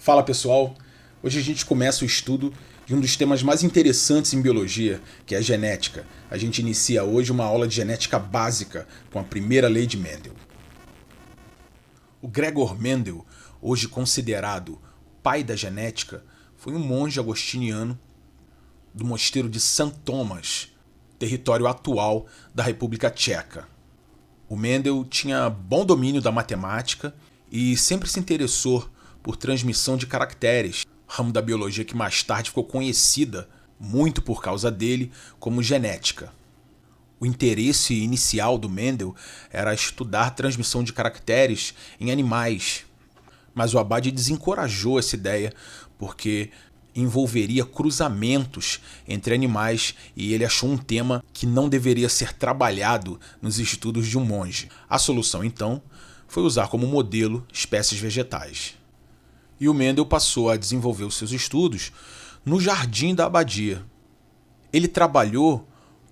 Fala pessoal, hoje a gente começa o estudo de um dos temas mais interessantes em biologia, que é a genética. A gente inicia hoje uma aula de genética básica com a primeira lei de Mendel. O Gregor Mendel, hoje considerado pai da genética, foi um monge agostiniano do mosteiro de St. Thomas, território atual da República Tcheca. O Mendel tinha bom domínio da matemática e sempre se interessou por transmissão de caracteres, ramo da biologia que mais tarde ficou conhecida, muito por causa dele, como genética. O interesse inicial do Mendel era estudar transmissão de caracteres em animais, mas o Abade desencorajou essa ideia porque envolveria cruzamentos entre animais e ele achou um tema que não deveria ser trabalhado nos estudos de um monge. A solução, então, foi usar como modelo espécies vegetais. E o Mendel passou a desenvolver os seus estudos no jardim da abadia. Ele trabalhou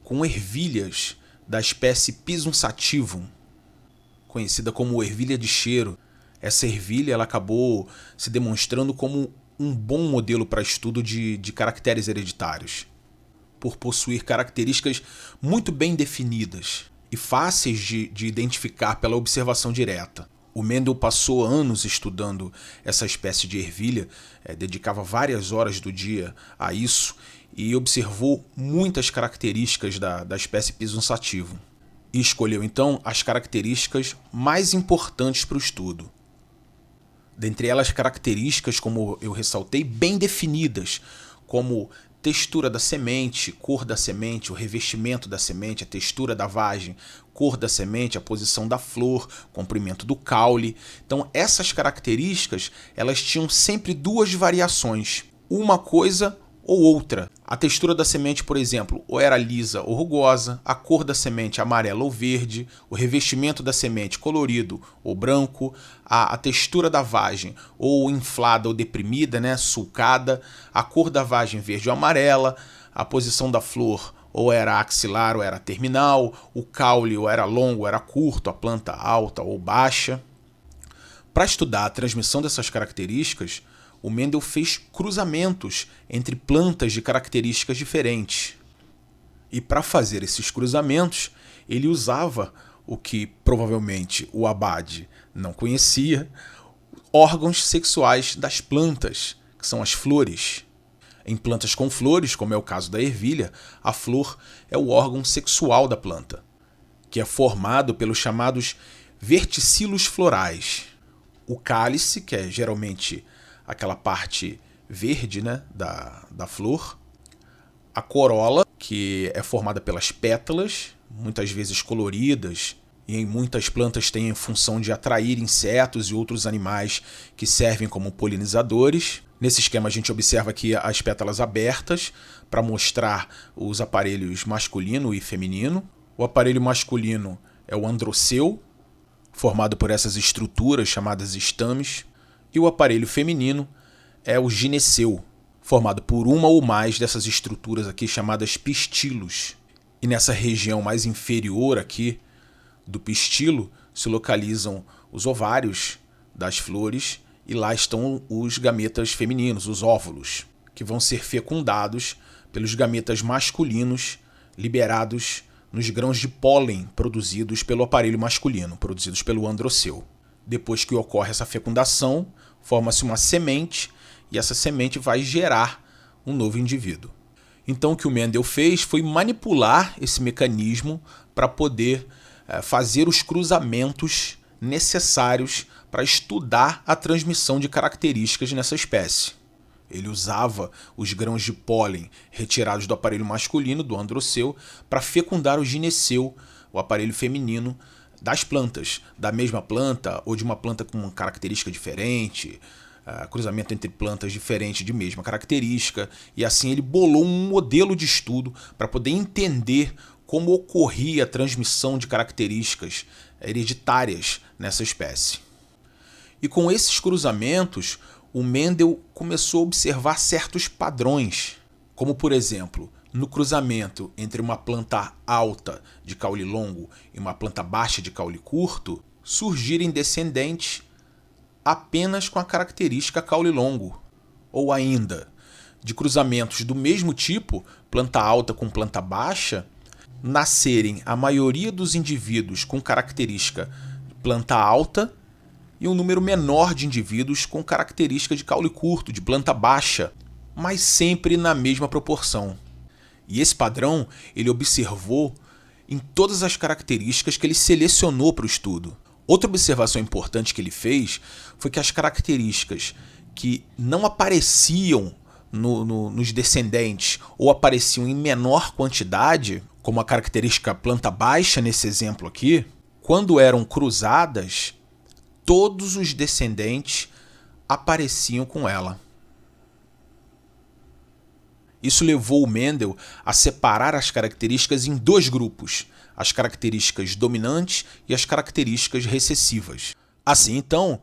com ervilhas da espécie Pisum sativum, conhecida como ervilha de cheiro. Essa ervilha ela acabou se demonstrando como um bom modelo para estudo de caracteres hereditários, por possuir características muito bem definidas e fáceis de identificar pela observação direta. O Mendel passou anos estudando essa espécie de ervilha, dedicava várias horas do dia a isso e observou muitas características da espécie Pisum sativum. E escolheu então as características mais importantes para o estudo. Dentre elas, características, como eu ressaltei, bem definidas, como textura da semente, cor da semente, o revestimento da semente, a textura da vagem, cor da semente, a posição da flor, comprimento do caule. Então, essas características, elas tinham sempre duas variações, uma coisa ou outra. A textura da semente, por exemplo, ou era lisa ou rugosa, a cor da semente amarela ou verde, o revestimento da semente colorido ou branco, a textura da vagem ou inflada ou deprimida, sulcada, a cor da vagem verde ou amarela, a posição da flor ou era axilar ou era terminal, o caule ou era longo ou era curto, a planta alta ou baixa. Para estudar a transmissão dessas características, o Mendel fez cruzamentos entre plantas de características diferentes. E para fazer esses cruzamentos, ele usava o que provavelmente o Abade não conhecia, órgãos sexuais das plantas, que são as flores. Em plantas com flores, como é o caso da ervilha, a flor é o órgão sexual da planta, que é formado pelos chamados verticilos florais. O cálice, que é geralmente aquela parte verde da flor, a corola, que é formada pelas pétalas, muitas vezes coloridas, e em muitas plantas tem a função de atrair insetos e outros animais que servem como polinizadores. Nesse esquema a gente observa aqui as pétalas abertas para mostrar os aparelhos masculino e feminino. O aparelho masculino é o androceu, formado por essas estruturas chamadas estames, e o aparelho feminino é o gineceu, formado por uma ou mais dessas estruturas aqui chamadas pistilos. E nessa região mais inferior aqui do pistilo se localizam os ovários das flores e lá estão os gametas femininos, os óvulos, que vão ser fecundados pelos gametas masculinos liberados nos grãos de pólen produzidos pelo aparelho masculino, produzidos pelo androceu. Depois que ocorre essa fecundação, forma-se uma semente e essa semente vai gerar um novo indivíduo. Então o que o Mendel fez foi manipular esse mecanismo para poder fazer os cruzamentos necessários para estudar a transmissão de características nessa espécie. Ele usava os grãos de pólen retirados do aparelho masculino, do androceu, para fecundar o gineceu, o aparelho feminino, das plantas, da mesma planta ou de uma planta com uma característica diferente, cruzamento entre plantas diferentes de mesma característica, e assim ele bolou um modelo de estudo para poder entender como ocorria a transmissão de características hereditárias nessa espécie. E com esses cruzamentos, o Mendel começou a observar certos padrões, como por exemplo, no cruzamento entre uma planta alta de caule longo e uma planta baixa de caule curto, surgirem descendentes apenas com a característica caule longo, ou ainda de cruzamentos do mesmo tipo, planta alta com planta baixa, nascerem a maioria dos indivíduos com característica de planta alta e um número menor de indivíduos com característica de caule curto, de planta baixa, mas sempre na mesma proporção. E esse padrão ele observou em todas as características que ele selecionou para o estudo. Outra observação importante que ele fez foi que as características que não apareciam nos descendentes ou apareciam em menor quantidade, como a característica planta baixa nesse exemplo aqui, quando eram cruzadas, todos os descendentes apareciam com ela. Isso levou o Mendel a separar as características em dois grupos, as características dominantes e as características recessivas. Assim, então,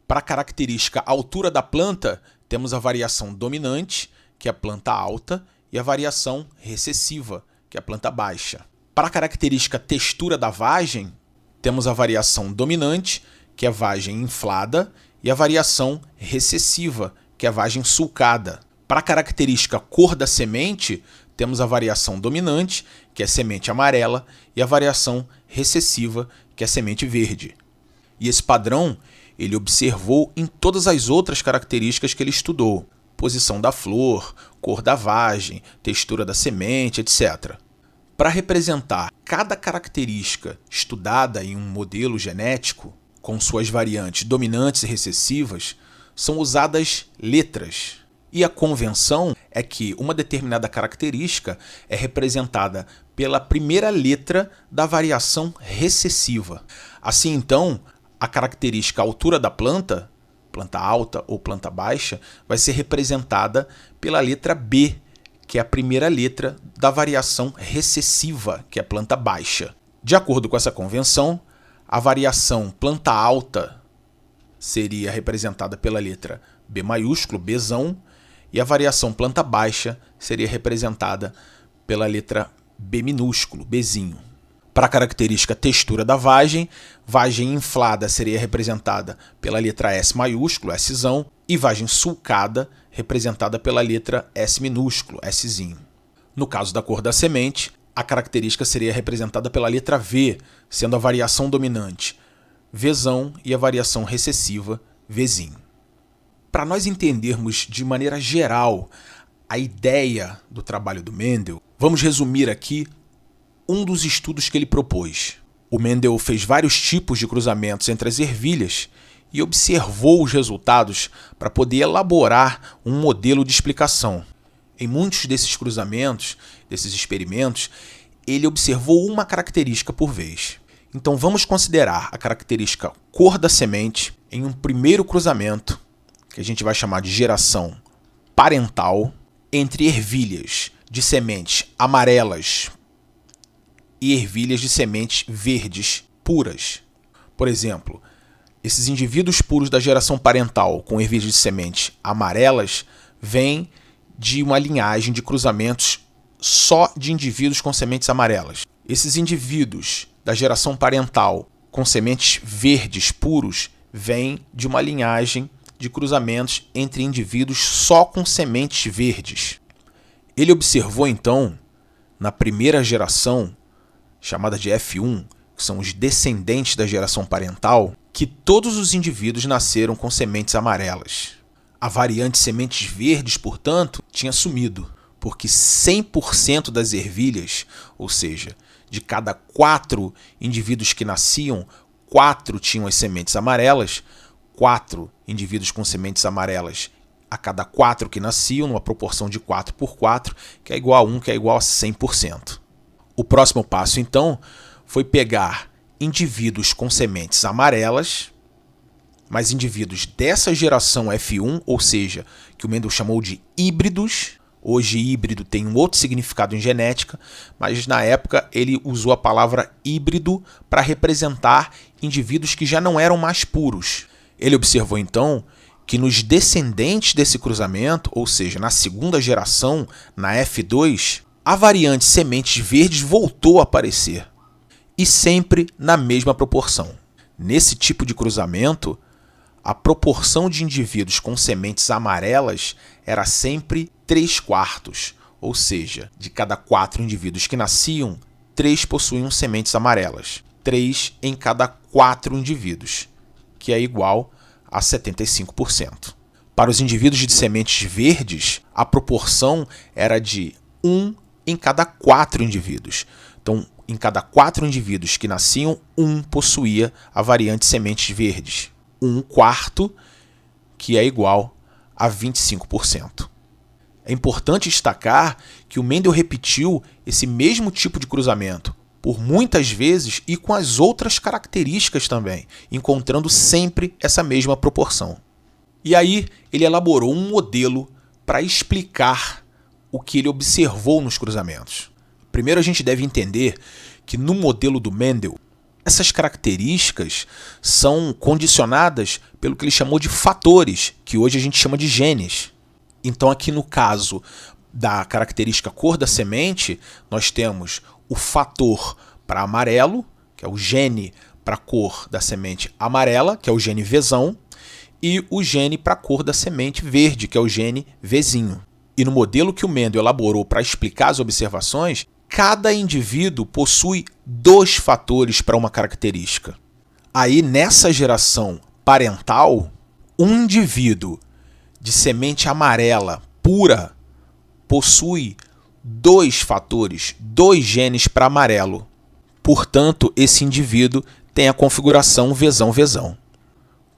para a característica altura da planta, temos a variação dominante, que é a planta alta, e a variação recessiva, que é a planta baixa. Para a característica textura da vagem, temos a variação dominante, que é a vagem inflada, e a variação recessiva, que é a vagem sulcada. Para a característica cor da semente, temos a variação dominante, que é a semente amarela, e a variação recessiva, que é a semente verde. E esse padrão ele observou em todas as outras características que ele estudou: posição da flor, cor da vagem, textura da semente, etc. Para representar cada característica estudada em um modelo genético, com suas variantes dominantes e recessivas, são usadas letras. E a convenção é que uma determinada característica é representada pela primeira letra da variação recessiva. Assim, então, a característica altura da planta, planta alta ou planta baixa, vai ser representada pela letra B, que é a primeira letra da variação recessiva, que é a planta baixa. De acordo com essa convenção, a variação planta alta seria representada pela letra B maiúsculo, Bzão, e a variação planta baixa seria representada pela letra B minúsculo, Bzinho. Para a característica textura da vagem, vagem inflada seria representada pela letra S maiúsculo, Szão, e vagem sulcada representada pela letra S minúsculo, Szinho. No caso da cor da semente, a característica seria representada pela letra V, sendo a variação dominante Vzão e a variação recessiva Vzinho. Para nós entendermos de maneira geral a ideia do trabalho do Mendel, vamos resumir aqui um dos estudos que ele propôs. O Mendel fez vários tipos de cruzamentos entre as ervilhas e observou os resultados para poder elaborar um modelo de explicação. Em muitos desses cruzamentos, desses experimentos, ele observou uma característica por vez. Então vamos considerar a característica cor da semente em um primeiro cruzamento, que a gente vai chamar de geração parental, entre ervilhas de sementes amarelas e ervilhas de sementes verdes puras. Por exemplo, esses indivíduos puros da geração parental com ervilhas de sementes amarelas vêm de uma linhagem de cruzamentos só de indivíduos com sementes amarelas. Esses indivíduos da geração parental com sementes verdes puros vêm de uma linhagem de cruzamentos entre indivíduos só com sementes verdes. Ele observou então, na primeira geração, chamada de F1, que são os descendentes da geração parental, que todos os indivíduos nasceram com sementes amarelas. A variante sementes verdes, portanto, tinha sumido, porque 100% das ervilhas, ou seja, de cada 4 indivíduos que nasciam, 4 tinham as sementes amarelas, 4 indivíduos com sementes amarelas a cada 4 que nasciam, numa proporção de 4 por 4, que é igual a 1, que é igual a 100%. O próximo passo, então, foi pegar indivíduos com sementes amarelas, mas indivíduos dessa geração F1, ou seja, que o Mendel chamou de híbridos. Hoje, híbrido tem um outro significado em genética, mas na época ele usou a palavra híbrido para representar indivíduos que já não eram mais puros. Ele observou, então, que nos descendentes desse cruzamento, ou seja, na segunda geração, na F2, a variante sementes verdes voltou a aparecer, e sempre na mesma proporção. Nesse tipo de cruzamento, a proporção de indivíduos com sementes amarelas era sempre 3/4, ou seja, de cada 4 indivíduos que nasciam, 3 possuíam sementes amarelas. 3 em cada 4 indivíduos, que é igual a 75%. Para os indivíduos de sementes verdes, a proporção era de 1 em cada 4 indivíduos. Então, em cada 4 indivíduos que nasciam, 1 possuía a variante sementes verdes. 1/4, que é igual a 25%. É importante destacar que o Mendel repetiu esse mesmo tipo de cruzamento por muitas vezes e com as outras características também, encontrando sempre essa mesma proporção. E aí ele elaborou um modelo para explicar o que ele observou nos cruzamentos. Primeiro a gente deve entender que no modelo do Mendel, essas características são condicionadas pelo que ele chamou de fatores, que hoje a gente chama de genes. Então aqui no caso da característica cor da semente, nós temos o fator para amarelo, que é o gene para a cor da semente amarela, que é o gene Vzão, e o gene para a cor da semente verde, que é o gene Vzinho. E no modelo que o Mendel elaborou para explicar as observações, cada indivíduo possui 2 fatores para uma característica. Aí, nessa geração parental, um indivíduo de semente amarela pura possui 2 fatores, 2 genes para amarelo. Portanto, esse indivíduo tem a configuração Vzão-Vzão.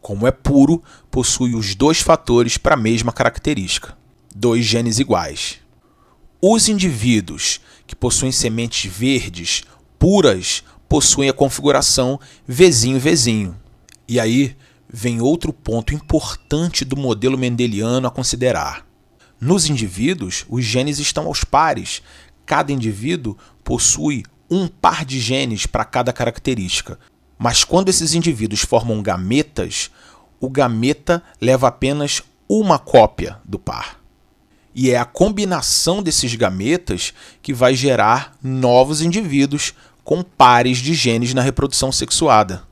Como é puro, possui os 2 fatores para a mesma característica, 2 genes iguais. Os indivíduos que possuem sementes verdes puras possuem a configuração Vzinho-Vzinho. E aí vem outro ponto importante do modelo mendeliano a considerar. Nos indivíduos, os genes estão aos pares. Cada indivíduo possui um par de genes para cada característica. Mas quando esses indivíduos formam gametas, o gameta leva apenas uma cópia do par. E é a combinação desses gametas que vai gerar novos indivíduos com pares de genes na reprodução sexuada.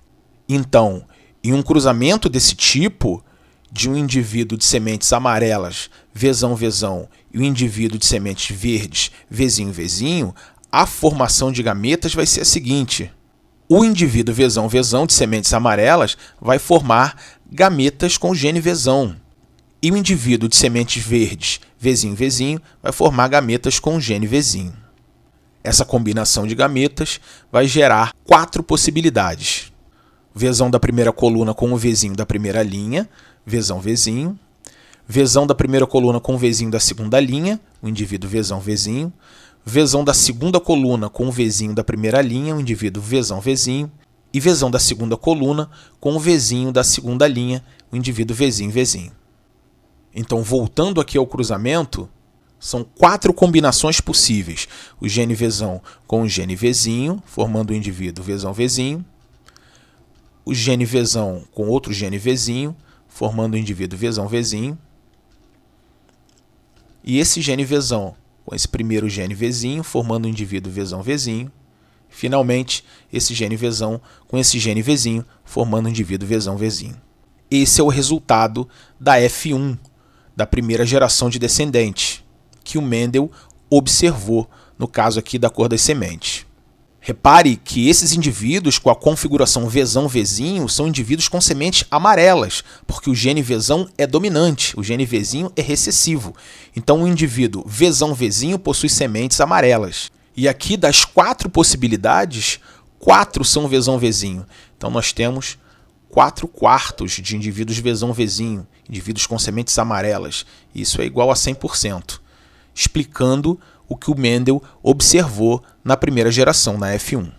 Então, em um cruzamento desse tipo, de um indivíduo de sementes amarelas, Vzão-Vzão, e um indivíduo de sementes verdes, Vzinho-Vzinho, a formação de gametas vai ser a seguinte: o indivíduo Vzão-Vzão de sementes amarelas vai formar gametas com o gene Vzão. E o indivíduo de sementes verdes, Vzinho-Vzinho, vai formar gametas com o gene Vzinho. Essa combinação de gametas vai gerar 4 possibilidades. Vzão da primeira coluna com o Vzinho da primeira linha, Vzão-Vzinho. Vzão da primeira coluna com o Vzinho da segunda linha, o indivíduo Vzão-Vzinho. Vzão da segunda coluna com o Vzinho da primeira linha, o indivíduo Vzão-Vzinho. E Vzão da segunda coluna com o Vzinho da segunda linha, o indivíduo Vzinho-Vzinho. Então, voltando aqui ao cruzamento, são 4 combinações possíveis. O gene Vzão com o gene Vzinho, formando o indivíduo Vzão-Vzinho. O gene Vzão com outro gene Vzinho, formando o indivíduo Vzão-Vzinho. E esse gene Vzão com esse primeiro gene Vzinho, formando o indivíduo Vzão-Vzinho. Finalmente, esse gene Vzão com esse gene Vzinho, formando o indivíduo Vzão-Vzinho. Esse é o resultado da F1, da primeira geração de descendentes, que o Mendel observou no caso aqui da cor das sementes. Repare que esses indivíduos com a configuração Vzão-Vzinho são indivíduos com sementes amarelas, porque o gene Vzão é dominante, o gene Vzinho é recessivo. Então o indivíduo Vzão-Vzinho possui sementes amarelas. E aqui das 4 possibilidades, 4 são Vzão-Vzinho. Então nós temos 4/4 de indivíduos Vzão-Vzinho, indivíduos com sementes amarelas. Isso é igual a 100%, explicando o que o Mendel observou na primeira geração, na F1.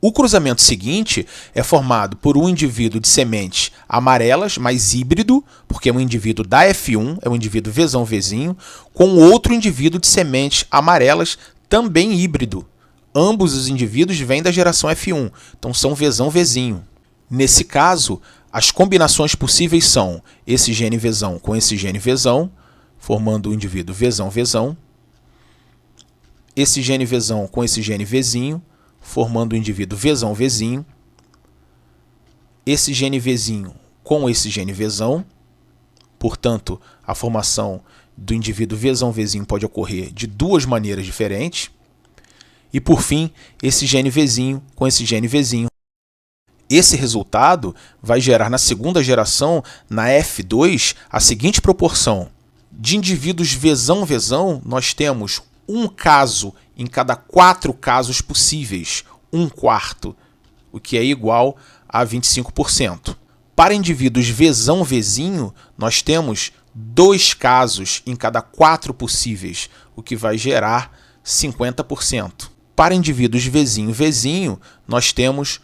O cruzamento seguinte é formado por um indivíduo de sementes amarelas, mais híbrido, porque é um indivíduo da F1, é um indivíduo Vzão-Vzinho, com outro indivíduo de sementes amarelas, também híbrido. Ambos os indivíduos vêm da geração F1, então são Vzão-Vzinho. Nesse caso, as combinações possíveis são esse gene Vzão com esse gene Vzão, formando o indivíduo Vzão-Vzão. Esse gene Vzão com esse gene Vzinho, formando o indivíduo Vzão-Vzinho. Esse gene Vzinho com esse gene Vzão. Portanto, a formação do indivíduo Vzão-Vzinho pode ocorrer de duas maneiras diferentes. E por fim, esse gene Vzinho com esse gene Vzinho. Esse resultado vai gerar na segunda geração, na F2, a seguinte proporção. De indivíduos Vzão-Vzão, nós temos um caso em cada 4 casos possíveis, 1/4, o que é igual a 25%. Para indivíduos Vzão-Vzinho, nós temos 2 casos em cada 4 possíveis, o que vai gerar 50%. Para indivíduos Vzinho-Vzinho, nós temos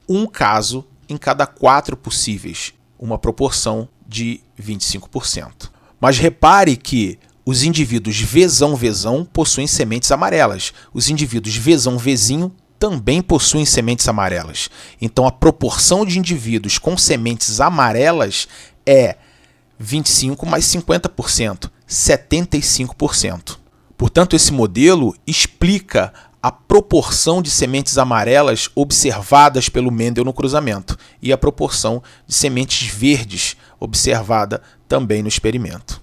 um caso em cada 4 possíveis, uma proporção de 25%. Mas repare que os indivíduos Vzão-Vzão possuem sementes amarelas. Os indivíduos Vzão-Vzinho também possuem sementes amarelas. Então, a proporção de indivíduos com sementes amarelas é 25 mais 50%, 75%. Portanto, esse modelo explica a proporção de sementes amarelas observadas pelo Mendel no cruzamento e a proporção de sementes verdes observada também no experimento.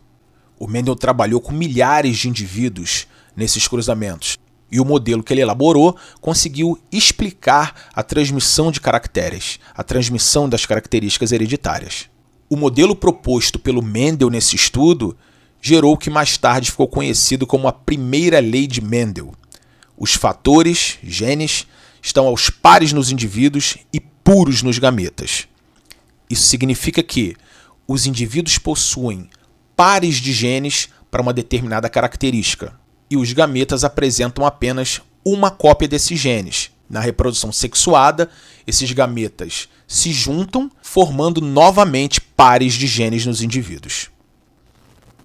O Mendel trabalhou com milhares de indivíduos nesses cruzamentos e o modelo que ele elaborou conseguiu explicar a transmissão de caracteres, a transmissão das características hereditárias. O modelo proposto pelo Mendel nesse estudo gerou o que mais tarde ficou conhecido como a primeira lei de Mendel. Os fatores, genes, estão aos pares nos indivíduos e puros nos gametas. Isso significa que os indivíduos possuem pares de genes para uma determinada característica e os gametas apresentam apenas uma cópia desses genes. Na reprodução sexuada, esses gametas se juntam, formando novamente pares de genes nos indivíduos.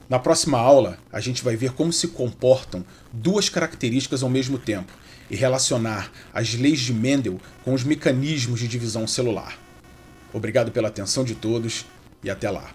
Na próxima aula, a gente vai ver como se comportam 2 características ao mesmo tempo e relacionar as leis de Mendel com os mecanismos de divisão celular. Obrigado pela atenção de todos e até lá.